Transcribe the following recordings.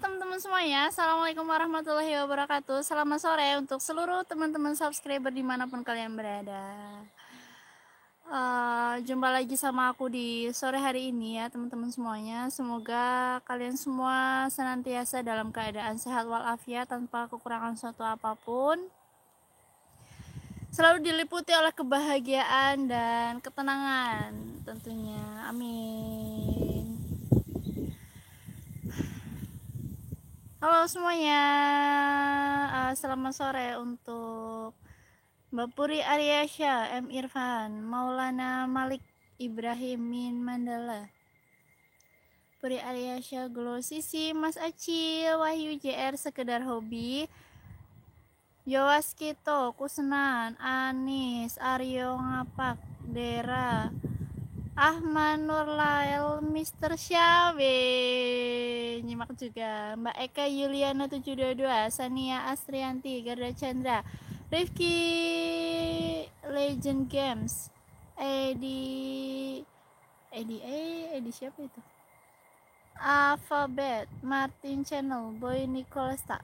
teman-teman semuanya, Assalamualaikum warahmatullahi wabarakatuh. Selamat sore untuk seluruh teman-teman subscriber dimanapun kalian berada. Jumpa lagi sama aku di sore hari ini ya teman-teman semuanya. Semoga kalian semua senantiasa dalam keadaan sehat walafiat tanpa kekurangan suatu apapun. Selalu diliputi oleh kebahagiaan dan ketenangan tentunya. Amin. Halo semuanya, selamat sore untuk Mbak Puri Aryasya, M. Irfan, Maulana Malik Ibrahim Min Mandala, Puri Aryasya, Glo Sisi, Mas Acil, Wahyu JR Sekedar Hobi, Yowas Kito, Kusnan, Anis, Aryo Ngapak, Dera, Ahmad Nurlail, Mr. Syawe, nyimak juga Mbak Eka Yuliana 722, Sania Astrianti, Garda Chandra, Rifki Legend Games, Edi siapa itu? Alphabet, Martin Channel, Boy Nicolesta,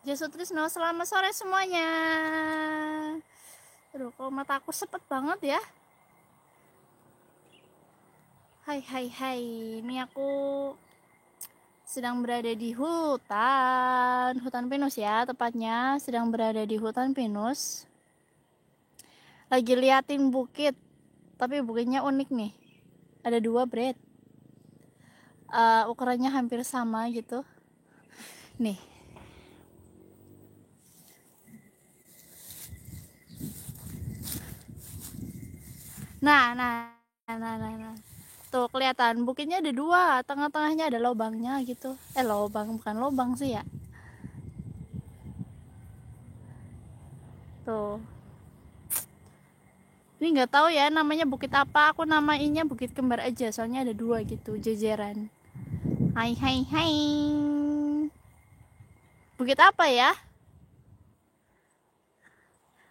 Jesutrisno. Selamat sore semuanya. Aduh, kok mata aku sepet banget ya. Hai, ini aku sedang berada di hutan pinus ya, tepatnya sedang berada di hutan pinus. Lagi liatin bukit, tapi bukitnya unik nih. Ada dua bread, ukurannya hampir sama gitu. Nih, nah. Tuh kelihatan bukitnya ada dua, tengah-tengahnya ada lubangnya gitu. Lubang, bukan lubang sih ya. Tuh. Ini nggak tahu ya namanya bukit apa, aku namainnya Bukit Kembar aja, soalnya ada dua gitu, jejeran. Hai. Bukit apa ya?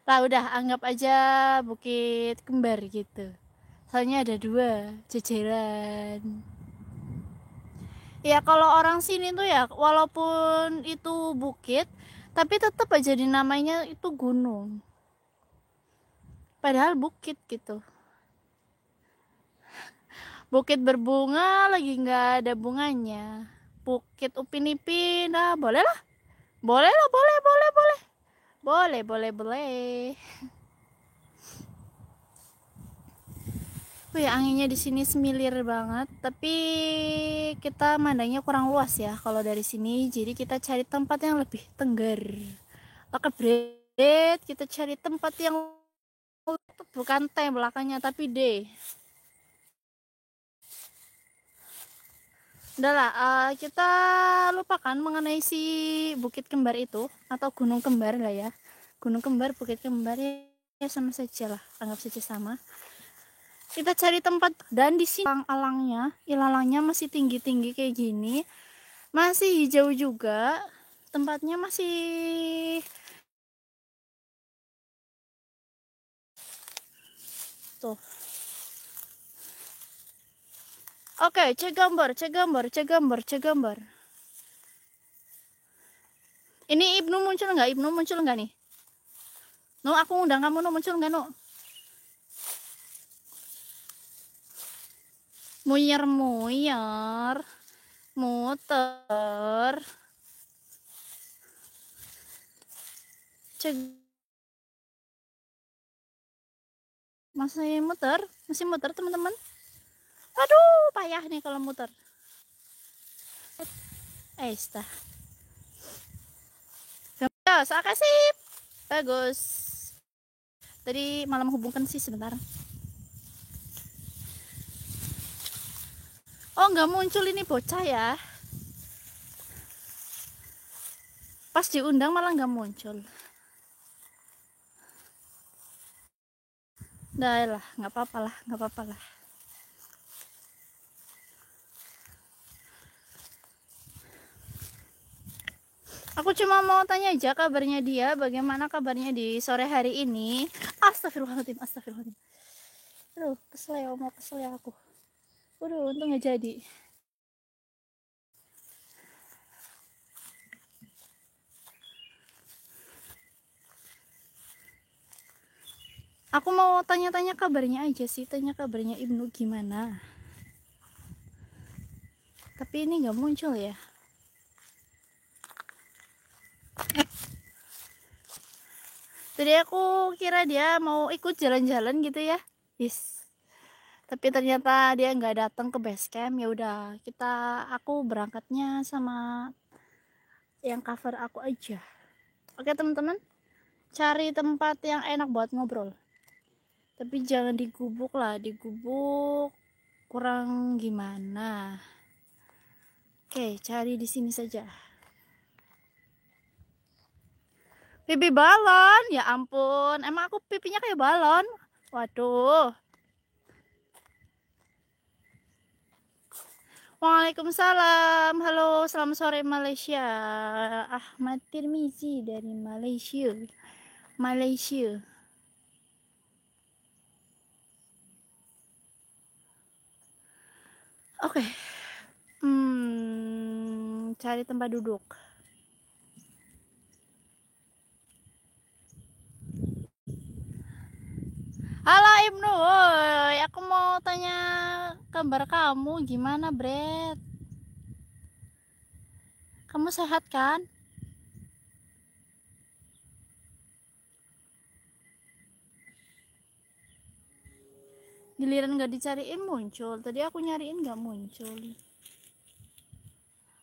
Lah udah, anggap aja Bukit Kembar gitu. Soalnya ada dua, jejeran. Ya kalau orang sini tuh ya, walaupun itu bukit, tapi tetap aja dinamainya itu gunung. Padahal bukit gitu. Bukit berbunga lagi nggak ada bunganya. Bukit Upin Ipin, boleh lah. Boleh. Wih, anginnya di sini semilir banget, tapi kita mandangnya kurang luas ya kalau dari sini. Jadi kita cari tempat yang lebih tengger. Oke, Bret, kita cari tempat yang bukan T belakangnya tapi D. Udahlah, kita lupakan mengenai si Bukit Kembar itu atau Gunung Kembar lah ya. Gunung Kembar, Bukit Kembar ya sama saja lah, anggap saja sama. Kita cari tempat, dan di sini alang-alangnya, ilalangnya masih tinggi-tinggi kayak gini, masih hijau juga, tempatnya masih tuh. Oke, cek gambar. Ini Ibnu muncul nggak nih? No, aku undang kamu, no, muncul nggak, no? Muyer muter cek, masih muter teman-teman. Aduh, payah nih kalau muter. Stah sip, bagus. Tadi malah menghubungkan sih sebentar. Oh, nggak muncul ini bocah ya. Pas diundang malah nggak muncul. Dah lah, nggak apa-apa lah. Aku cuma mau tanya aja kabarnya dia, bagaimana kabarnya di sore hari ini. Astagfirullahaladzim. Aduh, kesel ya aku. Udah, untung nggak jadi. Aku mau tanya-tanya kabarnya aja sih, tanya kabarnya Ibnu gimana. Tapi ini nggak muncul ya. Tadi aku kira dia mau ikut jalan-jalan gitu ya. Yes. Tapi ternyata dia nggak datang ke base camp. Ya udah, aku berangkatnya sama yang cover aku aja. Oke teman-teman, cari tempat yang enak buat ngobrol. Tapi jangan digubuk lah, digubuk kurang gimana. Oke, cari di sini saja. Pipi balon, ya ampun, emang aku pipinya kayak balon. Waduh. Waalaikumsalam. Halo, selamat sore Malaysia. Ahmad Tirmizi dari Malaysia. Malaysia. Oke. Cari tempat duduk. Halo Ibnu, woi. Aku mau tanya kabar kamu gimana, Bret? Kamu sehat kan? Giliran gak dicariin muncul. Tadi aku nyariin gak muncul.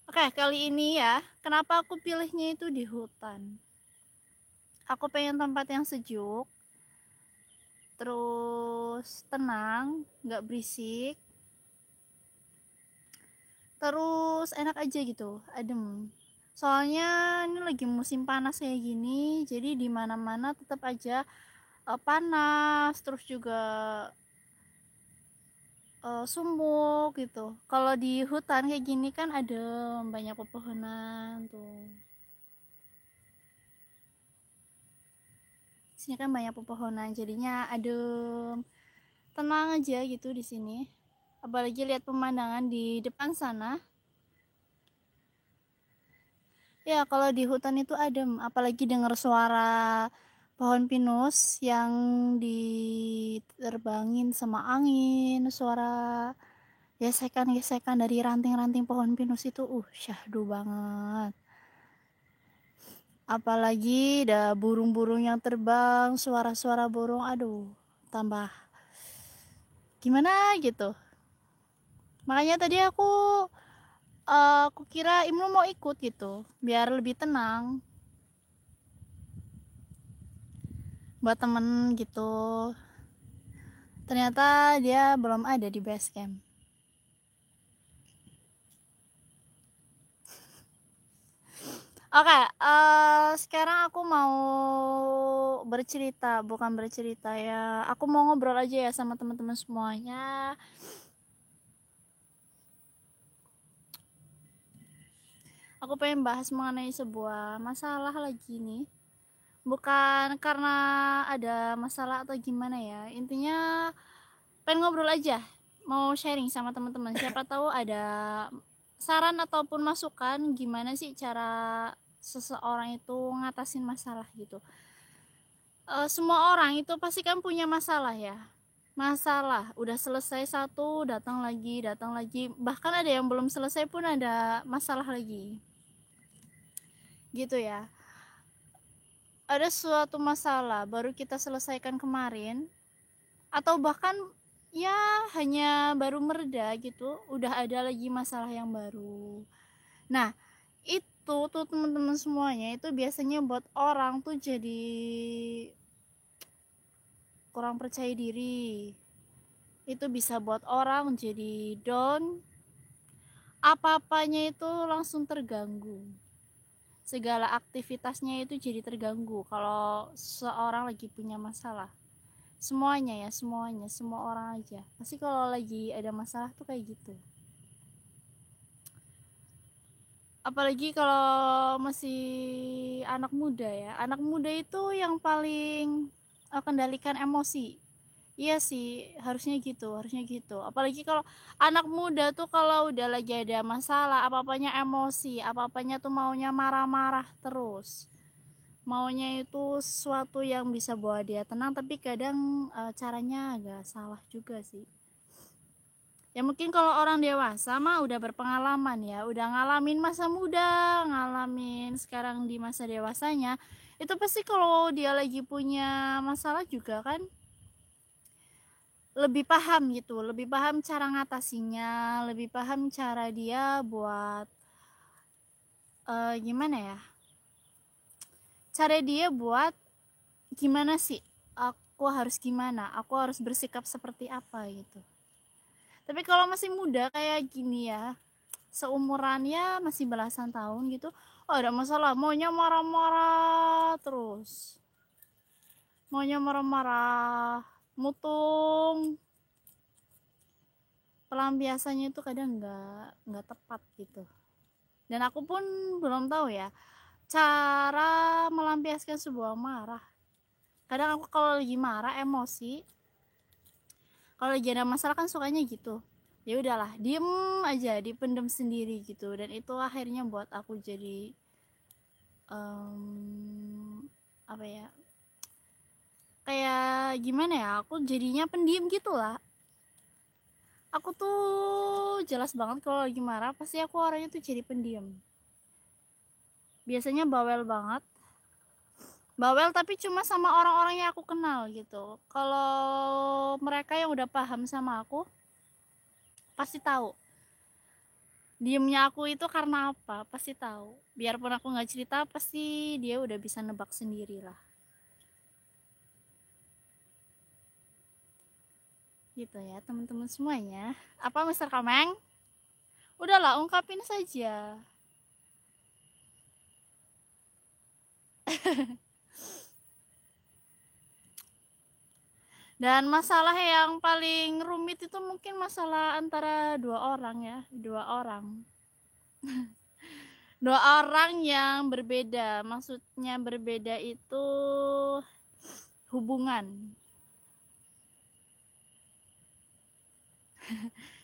Oke, kali ini ya, kenapa aku pilihnya itu di hutan? Aku pengen tempat yang sejuk, terus tenang, gak berisik, terus enak aja gitu, adem. Soalnya ini lagi musim panas kayak gini, jadi di mana-mana tetap aja panas, terus juga sumuk gitu. Kalau di hutan kayak gini kan adem, banyak pepohonan tuh. Sini kan banyak pepohonan, jadinya adem, tenang aja gitu di sini. Apalagi lihat pemandangan di depan sana. Ya, kalau di hutan itu adem, apalagi dengar suara pohon pinus yang diterbangin sama angin, suara gesekan-gesekan dari ranting-ranting pohon pinus itu, syahdu banget. Apalagi ada burung-burung yang terbang, suara-suara burung, aduh, tambah gimana gitu. Makanya tadi aku kira Ibnu mau ikut gitu, biar lebih tenang buat temen gitu. Ternyata dia belum ada di base camp. Oke, sekarang aku mau bercerita, bukan bercerita ya. Aku mau ngobrol aja ya sama teman-teman semuanya. Aku pengen bahas mengenai sebuah masalah lagi nih. Bukan karena ada masalah atau gimana ya. Intinya pengen ngobrol aja, mau sharing sama teman-teman. Siapa tahu ada saran ataupun masukan gimana sih cara seseorang itu ngatasin masalah gitu. Semua orang itu pasti kan punya masalah ya. Masalah udah selesai satu, datang lagi, bahkan ada yang belum selesai pun ada masalah lagi. Gitu ya. Ada suatu masalah baru kita selesaikan kemarin, atau bahkan ya hanya baru mereda gitu, udah ada lagi masalah yang baru. Nah, itu tuh teman-teman semuanya itu biasanya buat orang tuh jadi kurang percaya diri. Itu bisa buat orang jadi down, apa-apanya itu langsung terganggu. Segala aktivitasnya itu jadi terganggu kalau seorang lagi punya masalah. Semuanya ya, semuanya, semua orang aja pasti kalau lagi ada masalah tuh kayak gitu. Apalagi kalau masih anak muda ya, anak muda itu yang paling kendalikan emosi. Iya sih, harusnya gitu, harusnya gitu. Apalagi kalau anak muda tuh kalau udah lagi ada masalah, apa-apanya emosi, apa-apanya tuh maunya marah-marah terus. maunya itu sesuatu yang bisa buat dia tenang, tapi kadang caranya agak salah juga sih. Ya mungkin kalau orang dewasa mah udah berpengalaman ya, udah ngalamin masa muda, ngalamin sekarang di masa dewasanya, itu pasti kalau dia lagi punya masalah juga kan lebih paham gitu, lebih paham cara ngatasinya, lebih paham cara dia buat gimana ya, cara dia buat gimana sih, aku harus gimana, aku harus bersikap seperti apa gitu. Tapi kalau masih muda kayak gini ya, seumurannya masih belasan tahun gitu, oh ada masalah, maunya marah-marah terus, maunya marah-marah, mutung, pelampiasannya itu kadang nggak tepat gitu. Dan aku pun belum tahu ya cara melampiaskan sebuah marah. Kadang aku kalau lagi marah emosi, kalau lagi ada masalah kan sukanya gitu, ya udahlah diem aja, dipendem sendiri gitu, dan itu akhirnya buat aku jadi apa ya, kayak gimana ya, aku jadinya pendiam gitu lah. Aku tuh jelas banget kalau lagi marah pasti aku orangnya tuh jadi pendiam, biasanya bawel banget, bawel tapi cuma sama orang-orang yang aku kenal gitu. Kalau mereka yang udah paham sama aku pasti tahu diemnya aku itu karena apa, pasti tahu. Biarpun aku nggak cerita pasti dia udah bisa nebak sendiri lah gitu ya teman-teman semuanya. Apa Mister Komeng, udahlah ungkapin saja. Dan masalah yang paling rumit itu mungkin masalah antara dua orang ya, dua orang. Dua orang yang berbeda, maksudnya berbeda itu hubungan.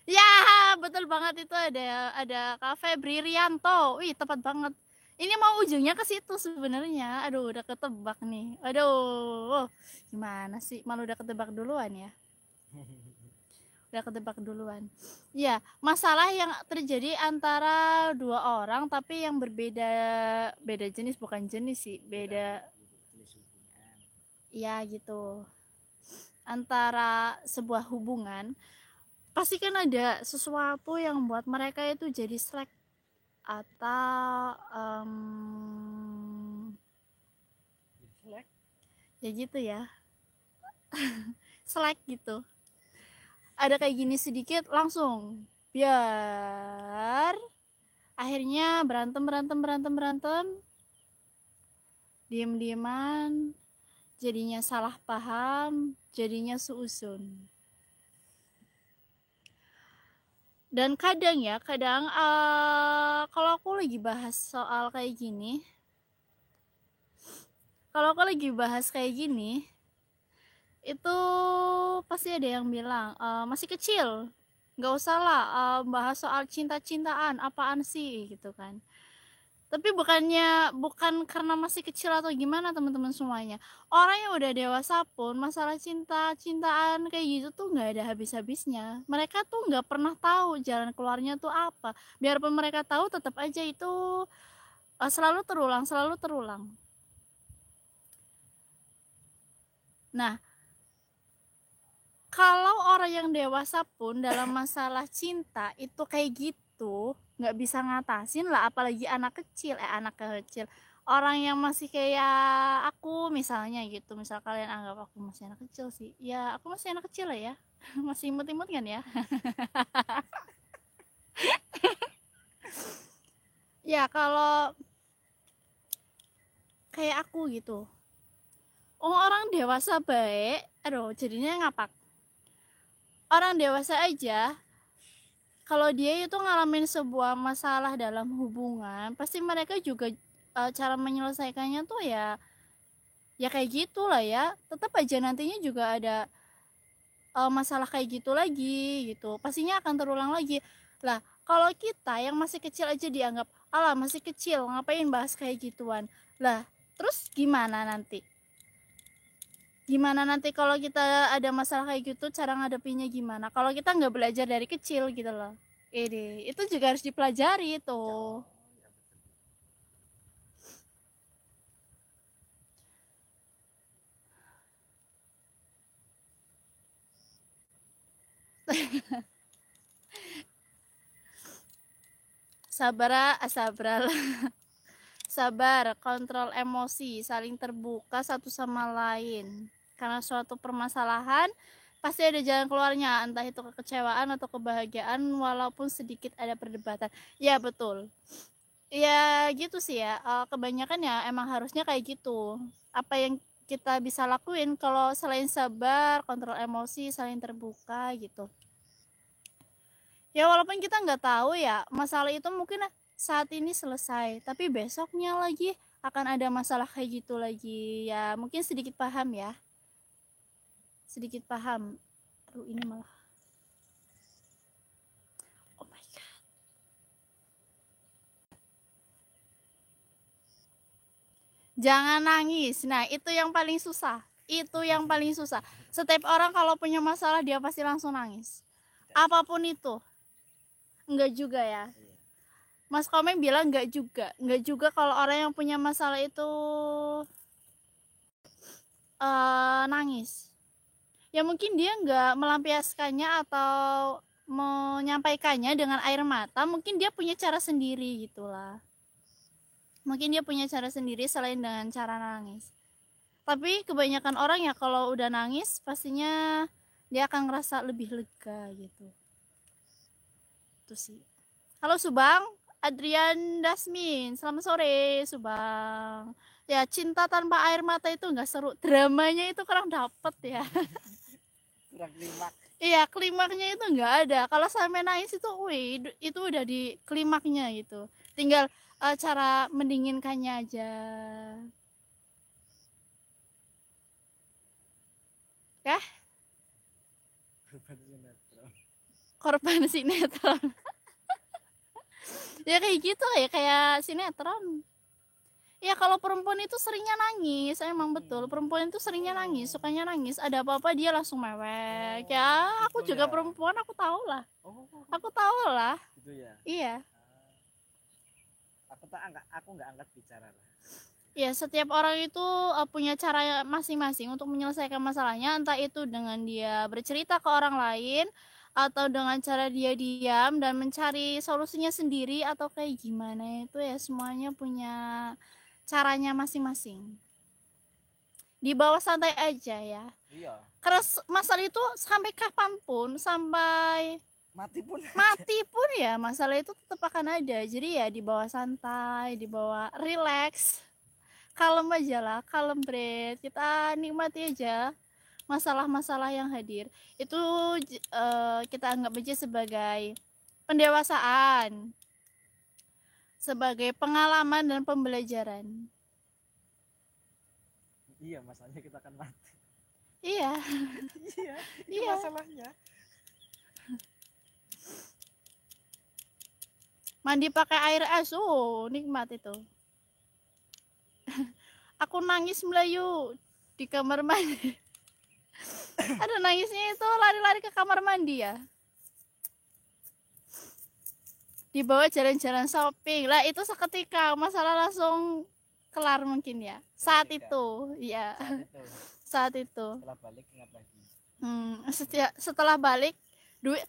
Ya, betul banget, itu ada Kak Febri Rianto. Wih, tepat banget. Ini mau ujungnya ke situ sebenarnya. Aduh, udah ketebak nih. Aduh, gimana sih? Malu udah ketebak duluan ya. Udah ketebak duluan. Ya, masalah yang terjadi antara dua orang tapi yang berbeda, beda jenis, bukan jenis sih, beda. Ya gitu. Antara sebuah hubungan pasti kan ada sesuatu yang buat mereka itu jadi slack atau ya gitu ya, slack gitu, ada kayak gini sedikit langsung biar akhirnya berantem berantem berantem berantem, diem-dieman, jadinya salah paham, jadinya suusun. Dan kadang ya, kadang kalau aku lagi bahas soal kayak gini, kalau aku lagi bahas kayak gini, itu pasti ada yang bilang masih kecil, nggak usah lah bahas soal cinta-cintaan, apaan sih gitu kan. Tapi bukan karena masih kecil atau gimana teman-teman semuanya, orang yang udah dewasa pun masalah cinta-cintaan kayak gitu tuh nggak ada habis-habisnya. Mereka tuh nggak pernah tahu jalan keluarnya tuh apa. Biarpun mereka tahu tetap aja itu selalu terulang, selalu terulang. Nah, kalau orang yang dewasa pun dalam masalah cinta itu kayak gitu nggak bisa ngatasin lah, apalagi anak kecil, orang yang masih kayak aku misalnya gitu. Misal kalian anggap aku masih anak kecil sih, ya aku masih anak kecil lah ya. Masih imut-imut kan ya. Ya kalau kayak aku gitu, orang dewasa baik, aduh jadinya ngapak. Orang dewasa aja kalau dia itu ngalamin sebuah masalah dalam hubungan, pasti mereka juga cara menyelesaikannya tuh ya kayak gitulah ya. Tetap aja nantinya juga ada masalah kayak gitu lagi gitu. Pastinya akan terulang lagi. Lah, kalau kita yang masih kecil aja dianggap, "Alah, masih kecil, ngapain bahas kayak gituan." Lah, Terus gimana nanti? Gimana nanti kalau kita ada masalah kayak gitu, cara ngadepinnya gimana? Kalau kita nggak belajar dari kecil gitu loh. Ini itu juga harus dipelajari tuh. Sabar, sabar, sabar, kontrol emosi, saling terbuka satu sama lain. Karena suatu permasalahan pasti ada jalan keluarnya, entah itu kekecewaan atau kebahagiaan, walaupun sedikit ada perdebatan. Ya betul. Ya gitu sih ya. Kebanyakan ya emang harusnya kayak gitu. Apa yang kita bisa lakuin kalau selain sabar, kontrol emosi, saling terbuka gitu. Ya walaupun kita nggak tahu ya masalah itu mungkin saat ini selesai, tapi besoknya lagi akan ada masalah kayak gitu lagi. Ya mungkin sedikit paham ya, sedikit paham. Aduh ini malah, oh my god. Jangan nangis. Nah itu yang paling susah. Itu yang paling susah. Setiap orang kalau punya masalah dia pasti langsung nangis. Apapun itu. Enggak juga ya. Mas Komeng bilang enggak juga. Enggak juga kalau orang yang punya masalah itu nangis. Ya mungkin dia nggak melampiaskannya atau menyampaikannya dengan air mata, mungkin dia punya cara sendiri gitulah. Mungkin dia punya cara sendiri selain dengan cara nangis. Tapi kebanyakan orang ya kalau udah nangis pastinya dia akan ngerasa lebih lega gitu. Itu sih. Halo Subang, Adrian Dasmin, selamat sore Subang. Ya cinta tanpa air mata itu nggak seru, dramanya itu kurang dapet ya. Kurang klimaks. Iya, klimaknya itu nggak ada. Kalau sampai nangis itu, wih, itu udah di klimaknya gitu. Tinggal cara mendinginkannya aja. Ya, Korban sinetron. korban sinetron. Ya kayak gitu ya, kayak sinetron. Ya kalau perempuan itu seringnya nangis, emang betul. Perempuan itu seringnya nangis, sukanya nangis. Ada apa-apa dia langsung mewek. Ya, aku Gitu juga ya. perempuan, aku tahu lah. Oh, Aku tahu lah. gitu ya. Iya. Aku nggak angkat bicara lah. Ya, setiap orang itu punya cara masing-masing untuk menyelesaikan masalahnya, entah itu dengan dia bercerita ke orang lain atau dengan cara dia diam dan mencari solusinya sendiri atau kayak gimana itu ya semuanya punya caranya masing-masing. Dibawa santai aja ya. Iya. Karena masalah itu sampai kapanpun, sampai mati pun ya masalah itu tetap akan ada. Jadi ya dibawa santai, dibawa relax. Kalem aja lah, kalem bre, kita nikmati aja masalah-masalah yang hadir itu. Kita anggap aja sebagai pendewasaan, sebagai pengalaman dan pembelajaran. Iya, masalahnya kita akan mati. Iya. Iya, itu Iya, masalahnya. mandi pakai air es, nikmat itu. Aku nangis Melayu di kamar mandi. Ada nangisnya itu lari-lari ke kamar mandi ya, dibawa jalan-jalan shopping lah, itu seketika masalah langsung kelar mungkin ya saat itu ya. Saat itu Setelah balik ingat lagi. setelah balik duit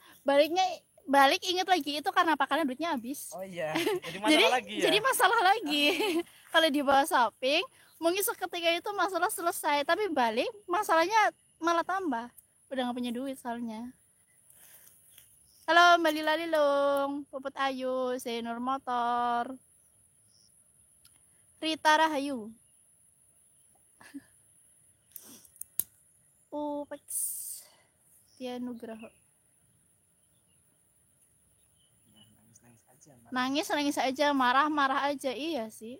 balik inget lagi itu karena apa, karena duitnya habis. Oh iya, jadi masalah lagi ya. Jadi masalah lagi. Kalau dibawa shopping mungkin seketika itu masalah selesai, tapi balik masalahnya malah tambah, udah nggak punya duit soalnya. Halo Mbak Lila Lilung, Puput Ayu, Senur Motor, Rita Rahayu, Upex, Tia Nugraho. Nangis aja, marah aja, iya sih.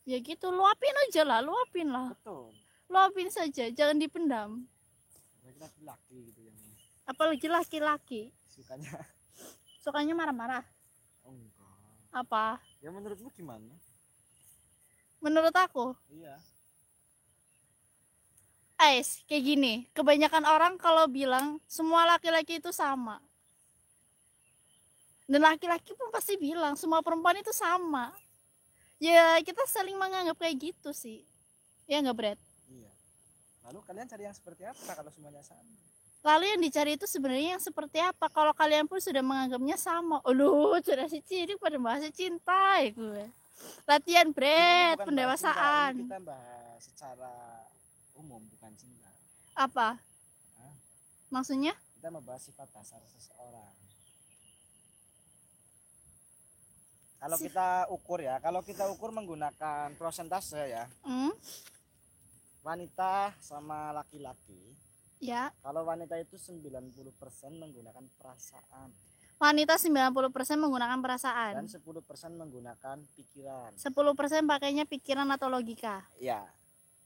Ya gitu, luapin aja lah, luapin lah. Betul. Luapin saja, jangan dipendam. Laki-laki gitu yang Apalagi laki-laki. Sukanya marah-marah. oh enggak. Apa? Ya menurutmu gimana? Menurut aku, Iya. kayak gini, kebanyakan orang kalau bilang semua laki-laki itu sama. Dan laki-laki pun pasti bilang semua perempuan itu sama. Ya, kita saling menganggap kayak gitu sih. Ya nggak, Brad? Iya. Lalu kalian cari yang seperti apa kalau semuanya sama? Lalu yang dicari itu sebenarnya yang seperti apa? Kalau kalian pun sudah menganggapnya sama. Aduh, sudah si cilik pada bahasa cinta ya gue. Latihan, Ini Brad, bukan bahas cinta, pendewasaan. ini kita bahas secara umum, bukan cinta. Apa? Hah? Maksudnya? Kita membahas sifat dasar seseorang. Kalau kita ukur menggunakan prosentase ya, wanita sama laki-laki. Ya. Kalau wanita itu 90% menggunakan perasaan Wanita 90% menggunakan perasaan. dan 10% menggunakan pikiran. 10% pakainya pikiran atau logika. Ya,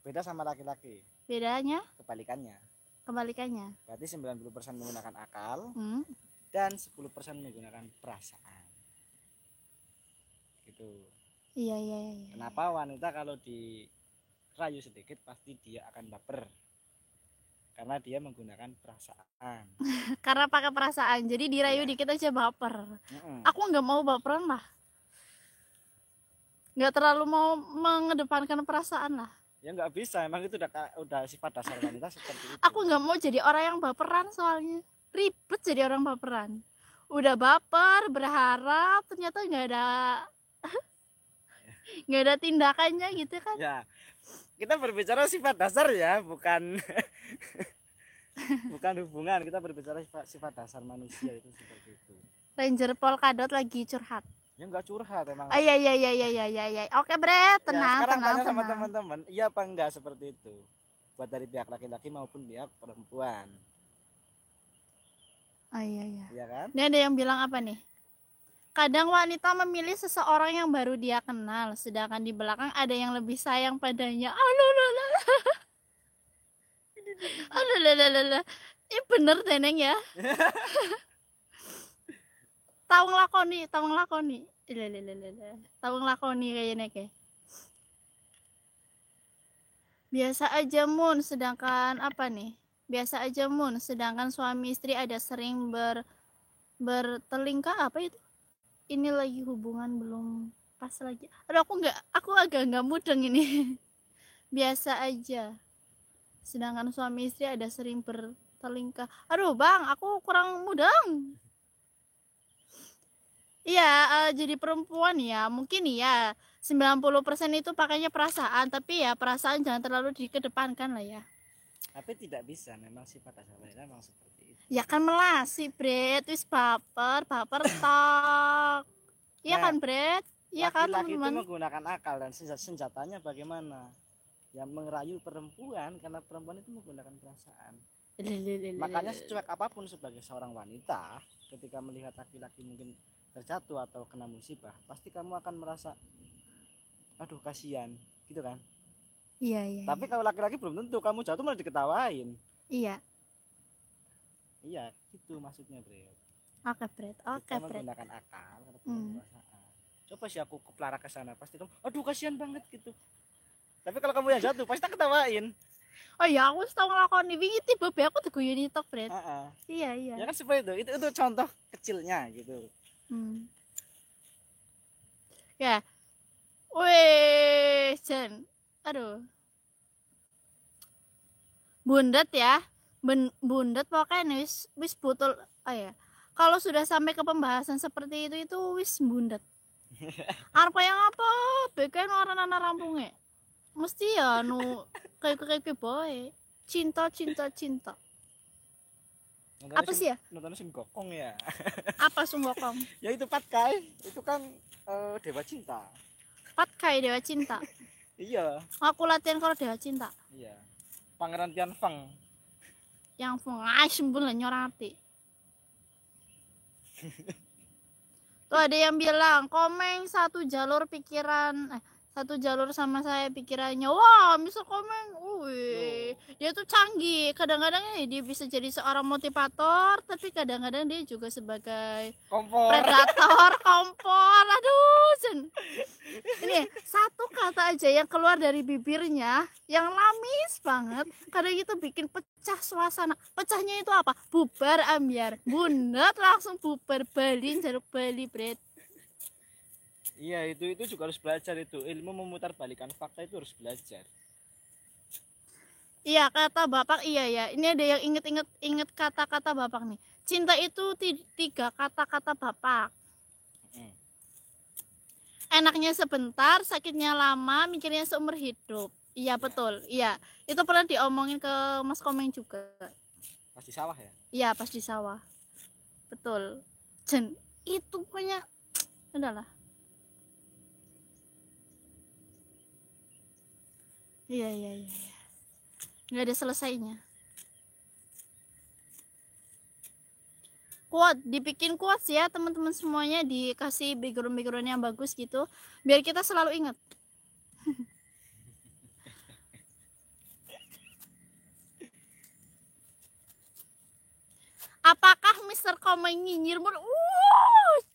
beda sama laki-laki. Bedanya? Kebalikannya. Kebalikannya. Berarti 90% menggunakan akal Hmm. dan 10% menggunakan perasaan. Gitu. Iya. Kenapa wanita kalau dirayu sedikit pasti dia akan baper? Karena dia menggunakan perasaan. Karena pakai perasaan. Jadi dirayu Iya. dikit aja baper. Mm-mm. Aku nggak mau baperan lah. Nggak terlalu mau mengedepankan perasaan lah. Ya nggak bisa, emang itu udah sifat dasar wanita seperti itu. Aku nggak mau jadi orang yang baperan soalnya. Ribet jadi orang baperan. Udah baper, berharap, ternyata nggak ada tindakannya gitu kan. Ya, kita berbicara sifat dasar ya, bukan bukan hubungan. Kita berbicara sifat dasar manusia itu seperti itu. Ranger Polkadot lagi curhat. Ya nggak curhat emang. Iya. Oke, Bre, tenang, Ya, sekarang tenang, tanya sama tenang. teman-teman, iya apa enggak seperti itu? Buat dari pihak laki-laki maupun pihak perempuan. Iya. Iya kan? Ini ada yang bilang apa nih? Kadang wanita memilih seseorang yang baru dia kenal, sedangkan di belakang ada yang lebih sayang padanya. Alah. Ini bener Teneng ya. Tawang lakoni. Tawang lakoni kayaknya kayak. Biasa aja Mun, sedangkan apa nih? Biasa aja Mun, sedangkan suami istri ada sering bertelingkah apa itu? Ini lagi hubungan belum pas lagi. Aduh, aku agak nggak mudeng ini. Biasa aja. Sedangkan suami istri ada sering bertelingkah. Aduh, Bang, aku kurang mudeng. Iya, jadi perempuan ya, mungkin ya 90% itu pakainya perasaan, tapi ya perasaan jangan terlalu dikedepankan lah ya. Tapi tidak bisa, memang sifat dasar wanita memang seperti itu. Ya kan melasi, Bret, wis baper tok. Iya kan, Bret? Iya kan, Laki-laki itu teman-teman? menggunakan akal dan senjatanya bagaimana? Yang merayu perempuan karena perempuan itu menggunakan perasaan. Makanya secuek apapun sebagai seorang wanita, ketika melihat laki-laki mungkin terjatuh atau kena musibah, pasti kamu akan merasa, aduh kasihan, gitu kan? Iya. Tapi kalau laki-laki belum tentu, kamu jatuh malah diketawain. Iya. Iya, itu maksudnya, Bre. Oke, Bret. Kita menggunakan akal karena perasaan. Coba sih aku keplara ke sana, pasti kamu, aduh kasihan banget gitu. Tapi kalau kamu yang jatuh, pasti tak ketawain. Oh ya, aku tahu ngelakoni wingi tiba be aku diguyoni tok, Bret. Iya. Ya kan seperti itu contoh kecilnya gitu. Ya. Wih, Jen. Aduh. Bundet ya. Bundet pokoknya wis butul. Oh ya. Kalau sudah sampai ke pembahasan seperti itu wis bundet. Arep yang apa? Beken orang anak rampungnya. Mesti ya nu kayak boy. Cinta. Apa sih ya? Nonton Sing Gokong ya. Apa Sunggokong? Ya itu Patkai, itu kan dewa cinta. Patkai dewa cinta. Iya. Aku latihan kalau dewa cinta. Iya. Pangeran Tianfeng. Yang fungai sembun lah nyorati. Tuh ada yang bilang Komeng satu jalur sama saya pikirannya. Wah, bisa Komeng. Dia tuh canggih. Kadang-kadang dia bisa jadi seorang motivator, tapi kadang-kadang dia juga sebagai Kompor. predator, kompor. Aduh, Jen. Ini satu kata aja yang keluar dari bibirnya yang lamis banget, kadang itu bikin pecah suasana. Pecahnya itu apa? Bubar ambiar, bundet langsung bubar, Bali jeruk Bali bread. Iya, itu juga harus belajar, itu ilmu memutarbalikkan fakta itu harus belajar. Iya, kata bapak, iya ya, ini ada yang inget kata-kata bapak nih. Cinta itu 3 kata-kata bapak. Enaknya sebentar, sakitnya lama, mikirnya seumur hidup. Iya betul, iya. Itu pernah diomongin ke Mas Komeng juga. Pas di sawah ya? Iya, pas di sawah. Betul. Jen, itu punya udahlah. Iya. Nggak ada selesainya. Kuat, dibikin kuat sih ya teman-teman semuanya, dikasih background yang bagus gitu, biar kita selalu ingat. Apakah Mr. Komeng nyinyir mulu?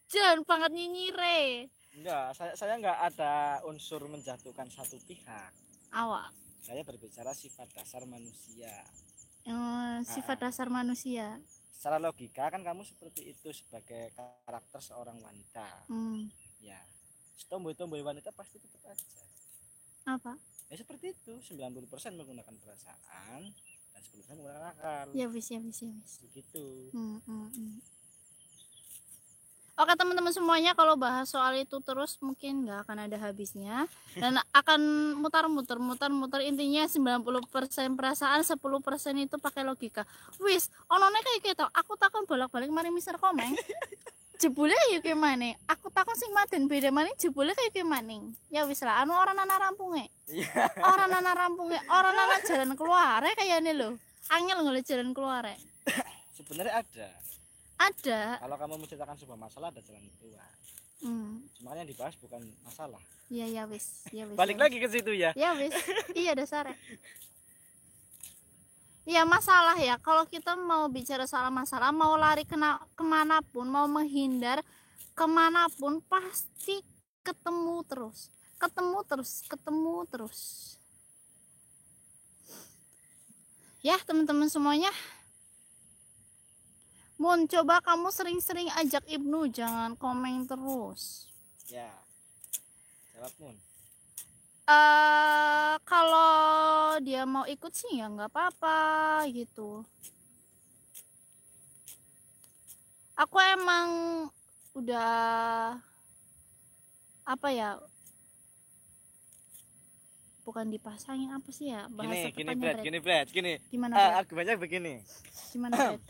Jangan banget nyinyire. Enggak, saya enggak ada unsur menjatuhkan satu pihak. Awak. Saya berbicara sifat dasar manusia. Sifat dasar manusia. Secara logika kan kamu seperti itu sebagai karakter seorang wanita. Ya, tomboy-tomboy wanita pasti tetap aja. Apa? Ya seperti itu, 90% menggunakan perasaan dan 10% menggunakan akal. Ya wis. Begitu. Oke teman-teman semuanya, kalau bahas soal itu terus mungkin nggak akan ada habisnya dan akan mutar-muter. Intinya 90% perasaan, 10% itu pakai logika. Wis, onone kayak gitu. Aku takon bolak-balik mari Mister Komeng. Jebule ya kayak mana? Aku takon sing maden beda maning jebule kayak maning. Ya wis lah, anu orang nana rampunge. Orang nana rampunge, orang nana jalan keluar kayaknya lho. Angel ngeliat jalan keluar. Sebenarnya ada. Kalau kamu menceritakan sebuah masalah ada jalan keluar. Cuma yang dibahas bukan masalah. Iya wis. Balik lagi ke situ ya. Ya wis. Iya dasarnya. Iya masalah ya. Kalau kita mau bicara soal masalah, mau lari kemanapun, mau menghindar kemanapun, pasti ketemu terus. Ya teman-teman semuanya. Mun, coba kamu sering-sering ajak Ibnu, jangan Komeng terus. Ya, jawab Mun. Kalau dia mau ikut sih ya nggak apa-apa gitu. Aku emang udah apa ya? Bukan dipasangin apa sih ya bahasa gini Brad. Gimana Brad? Argumennya begini. Gimana Brad?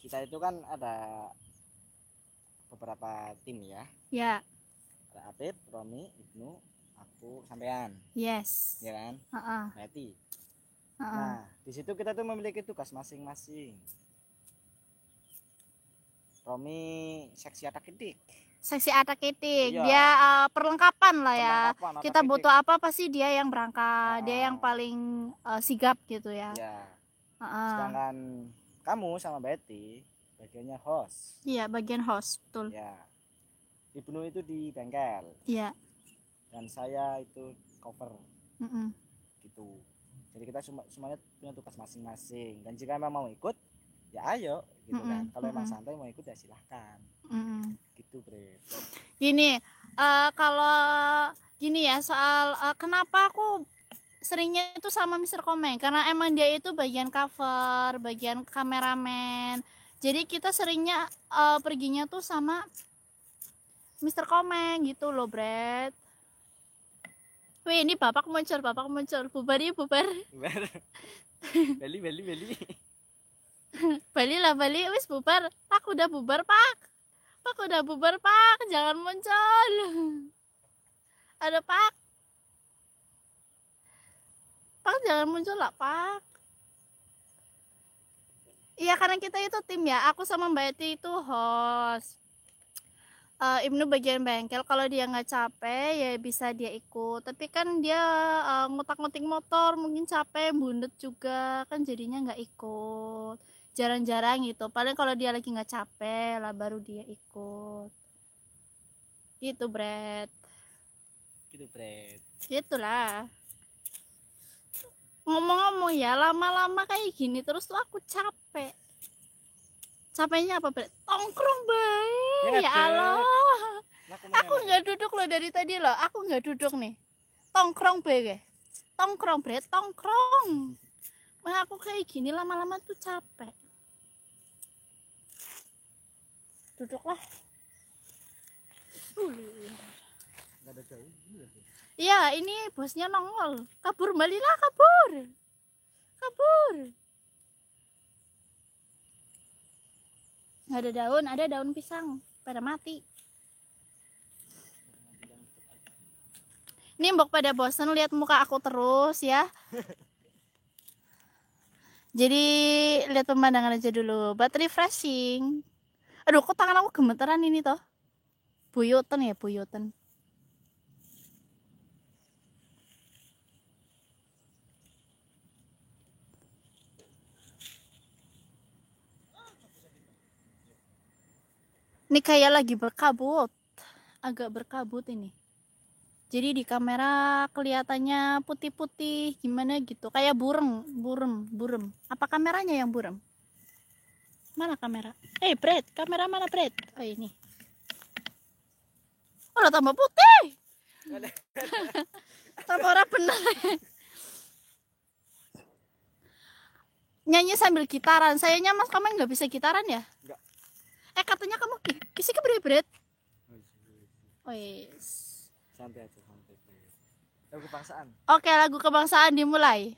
Kita itu kan ada beberapa tim ya. Ya. Ada Apip, Romi, Ibnu, aku, sampean. Yes. Ya kan? Berarti. Nah, di situ kita tuh memiliki tugas masing-masing. Romi seksi atak-itik. Iya. Dia perlengkapan lah ya. Kita butuh apa pasti dia yang berangkat. Dia yang paling sigap gitu ya. Iya. Sedangkan kamu sama Betty bagiannya host. Iya, bagian host, betul. Ya. Ibnu itu di bengkel. Iya. Dan saya itu cover. Gitu. Jadi kita semuanya punya tugas masing-masing. Dan jika memang mau ikut, ya ayo, gitu kan. Kalau emang santai mau ikut ya silahkan. Gitu, Bre. Gini, kalau gini ya soal kenapa aku seringnya itu sama Mr. Komeng, karena emang dia itu bagian cover, bagian kameramen. Jadi kita seringnya perginya tuh sama Mr. Komeng gitu loh, Brad. Wih, ini bapak muncul. Bubar ya, bubar. Beli. Bali, wis bubar. Pak udah bubar, Pak. Jangan muncul. Ada Pak. Pak jangan muncul lah Pak. Iya karena kita itu tim ya. Aku sama Mbak Eti itu host. Ibnu bagian bengkel. Kalau dia nggak capek ya bisa dia ikut. Tapi kan dia ngutak-ngutik motor mungkin capek, bundet juga kan jadinya nggak ikut. Jarang-jarang gitu. Paling kalau dia lagi nggak capek lah baru dia ikut. Gitu Brad. gitu Bret. Gitulah. Ngomong-ngomong ya, lama-lama kayak gini terus tuh aku capek. Capeknya apa, Bret? Tongkrong bae. Ya Allah. Aku nggak duduk loh dari tadi loh. Aku nggak duduk nih. Tongkrong bae. Tongkrong, Bret, tongkrong. Wah, aku kayak gini lama-lama tuh capek. Duduklah. Nggak ada jauh. Iya, ini bosnya nongol. Kabur, balilah, kabur. Kabur. Nggak ada daun pisang. Pada mati. Ini mbok pada bosan lihat muka aku terus ya. Jadi lihat pemandangan aja dulu. Buat refreshing. Aduh, kok tangan aku gemeteran ini toh. Buyutan ya, buyutan. Ini kayak lagi berkabut. Agak berkabut ini. Jadi di kamera kelihatannya putih-putih gimana gitu. Kayak burem. Apa kameranya yang burem? Mana kamera? Bret, kamera mana, Bret? Oh, ini. Oh, udah tambah putih. Tambah orang bener. Nyanyi sambil gitaran. Sayangnya Mas kamu nggak bisa gitaran ya? Enggak. Katanya kamu kisi Bret. Oh, yes. Santai aja, santai. Lagu kebangsaan. Oke, lagu kebangsaan dimulai.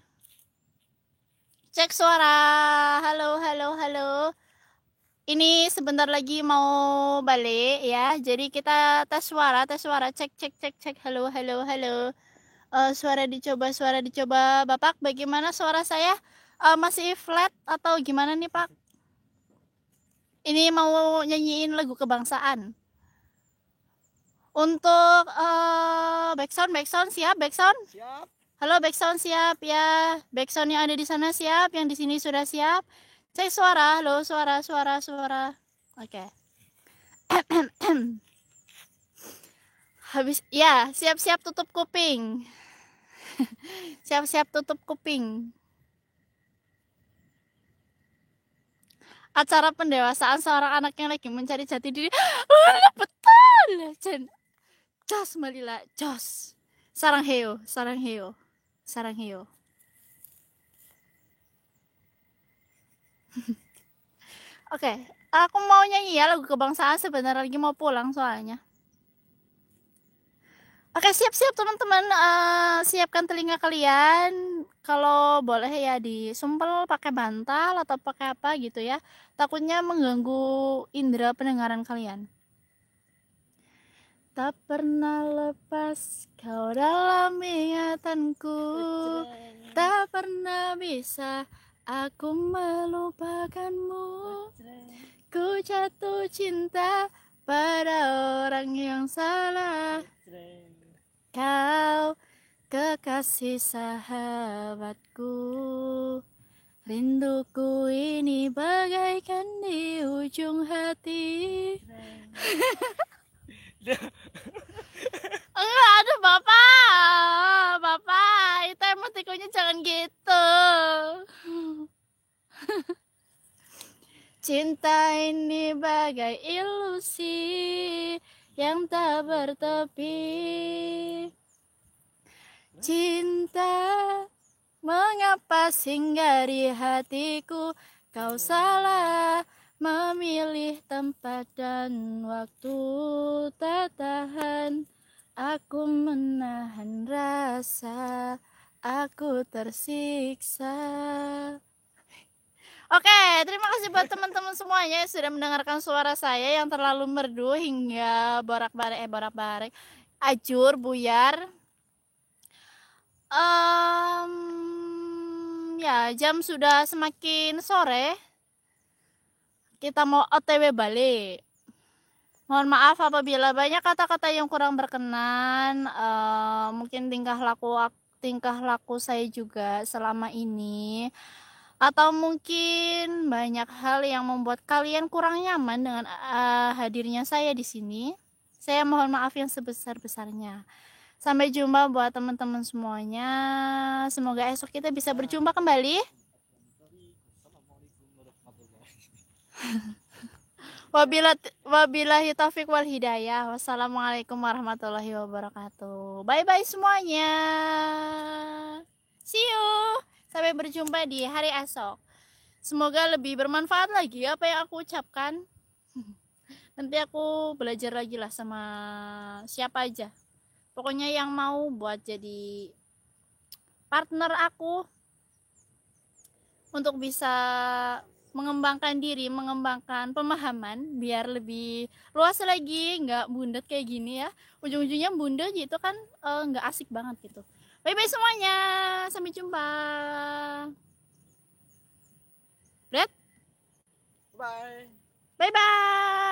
Cek suara. Halo. Ini sebentar lagi mau balik ya. Jadi kita tes suara. Cek. Halo. Suara dicoba. Bapak, bagaimana suara saya? Masih flat atau gimana nih, Pak? Ini mau nyanyiin lagu kebangsaan. Untuk backsound siap, backsound? Siap. Halo, backsound siap ya. Backsound yang ada di sana siap, yang di sini sudah siap. Cek suara, halo, suara. Oke. Habis ya, siap-siap tutup kuping. Siap-siap tutup kuping. Acara pendewasaan seorang anak yang lagi mencari jati diri. Betul. Jos Malila, jos. Sarang heo. Oke, aku mau nyanyi ya lagu kebangsaan, sebentar lagi mau pulang soalnya. Oke, siap-siap teman-teman, siapkan telinga kalian. Kalau boleh ya disumpel pakai bantal atau pakai apa gitu ya. Takutnya mengganggu indera pendengaran kalian. Tak pernah lepas kau dalam ingatanku, tak pernah bisa aku melupakanmu. Ku jatuh cinta pada orang yang salah. Kau kekasih sahabatku, rinduku ini bagaikan di ujung hati. Enggak ada bapak itu emotikonya jangan gitu. Cinta ini bagai ilusi yang tak bertepi. Cinta, mengapa singgah hatiku? Kau salah memilih tempat dan waktu, tak tahan aku menahan rasa, aku tersiksa. Oke, terima kasih buat teman-teman semuanya yang sudah mendengarkan suara saya yang terlalu merdu hingga borak-barik, ajur, buyar. Ya, jam sudah semakin sore. Kita mau OTW balik. Mohon maaf apabila banyak kata-kata yang kurang berkenan. Mungkin tingkah laku saya juga selama ini, atau mungkin banyak hal yang membuat kalian kurang nyaman dengan hadirnya saya di sini. Saya mohon maaf yang sebesar-besarnya. Sampai jumpa buat teman-teman semuanya. Semoga esok kita bisa berjumpa kembali. Assalamualaikum warahmatullahi Wabillahi taufik wal hidayah. Wassalamualaikum warahmatullahi wabarakatuh. Bye bye semuanya. See you. Sampai berjumpa di hari esok. Semoga lebih bermanfaat lagi apa yang aku ucapkan. Nanti aku belajar lagi lah sama siapa aja. Pokoknya yang mau buat jadi partner aku untuk bisa mengembangkan diri, mengembangkan pemahaman biar lebih luas lagi, nggak bundet kayak gini ya. Ujung-ujungnya bundet gitu kan nggak asik banget gitu. Bye bye semuanya, sampai jumpa. Red, bye. bye bye.